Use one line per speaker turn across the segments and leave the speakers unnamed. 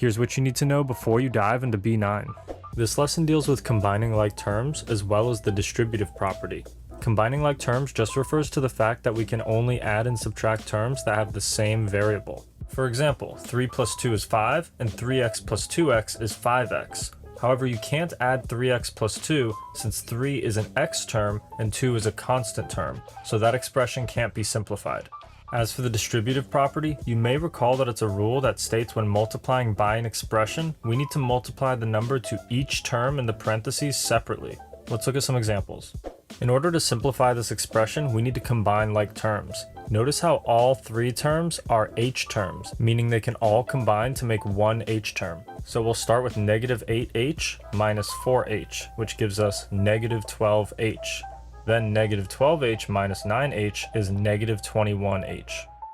Here's what you need to know before you dive into B9. This lesson deals with combining like terms as well as the distributive property. Combining like terms just refers to the fact that we can only add and subtract terms that have the same variable. For example, 3 plus 2 is 5, and 3x plus 2x is 5x. However, you can't add 3x plus 2 since 3 is an x term and 2 is a constant term, so that expression can't be simplified. As for the distributive property, you may recall that it's a rule that states when multiplying by an expression, we need to multiply the number to each term in the parentheses separately. Let's look at some examples. In order to simplify this expression, we need to combine like terms. Notice how all three terms are h terms, meaning they can all combine to make one h term. So we'll start with negative 8h minus 4h, which gives us negative 12h. Then negative 12h minus 9h is negative 21h.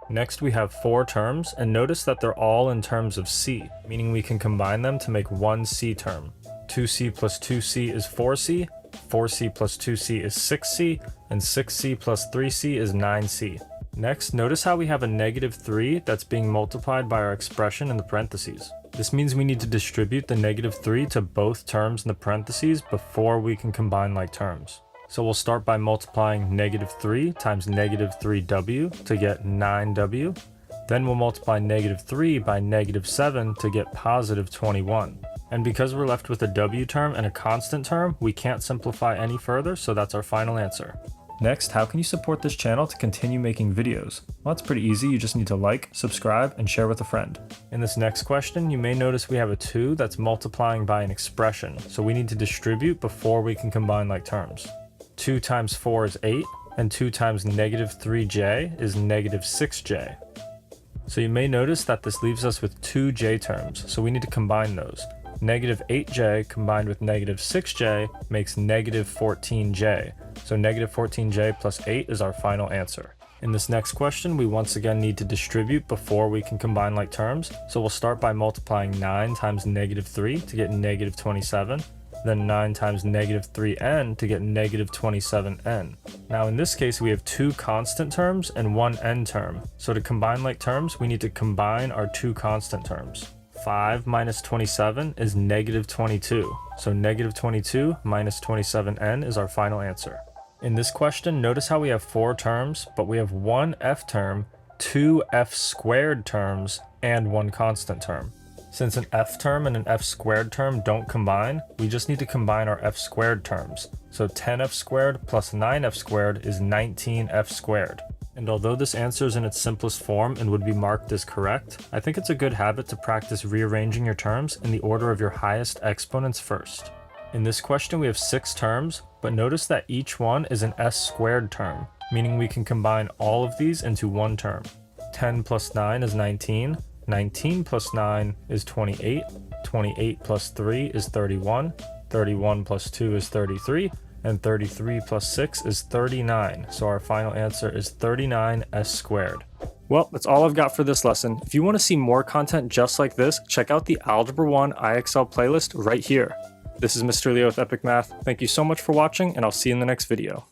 Next we have four terms, and notice that they're all in terms of c, meaning we can combine them to make one c term. 2c plus 2c is 4c, 4c plus 2c is 6c, and 6c plus 3c is 9c. Next, notice how we have a negative 3 that's being multiplied by our expression in the parentheses. This means we need to distribute the negative 3 to both terms in the parentheses before we can combine like terms. So we'll start by multiplying negative 3 times negative 3w to get 9w. Then we'll multiply negative 3 by negative 7 to get positive 21. And because we're left with a w term and a constant term, we can't simplify any further, so that's our final answer. Next, how can you support this channel to continue making videos? Well, it's pretty easy. You just need to like, subscribe, and share with a friend. In this next question, you may notice we have a 2 that's multiplying by an expression, so we need to distribute before we can combine like terms. 2 times 4 is 8, and 2 times negative 3j is negative 6j. So you may notice that this leaves us with two j terms, so we need to combine those. Negative 8j combined with negative 6j makes negative 14j, so negative 14j plus 8 is our final answer. In this next question, we once again need to distribute before we can combine like terms, so we'll start by multiplying 9 times negative 3 to get negative 27, then 9 times negative 3n to get negative 27n. Now in this case, we have two constant terms and one n term, so to combine like terms, we need to combine our two constant terms. 5 minus 27 is negative 22, so negative 22 minus 27n is our final answer. In this question, notice how we have four terms, but we have one f term, two f squared terms, and one constant term. Since an f term and an f squared term don't combine, we just need to combine our f squared terms. So 10f squared plus 9f squared is 19f squared. And although this answer is in its simplest form and would be marked as correct, I think it's a good habit to practice rearranging your terms in the order of your highest exponents first. In this question we have 6 terms, but notice that each one is an s squared term, meaning we can combine all of these into one term. 10 plus 9 is 19, 19 plus 9 is 28, 28 plus 3 is 31, 31 plus 2 is 33, and 33 plus 6 is 39, so our final answer is 39s squared. Well, that's all I've got for this lesson. If you want to see more content just like this, check out the Algebra 1 IXL playlist right here. This is Mr. Leo with Epic Math. Thank you so much for watching, and I'll see you in the next video.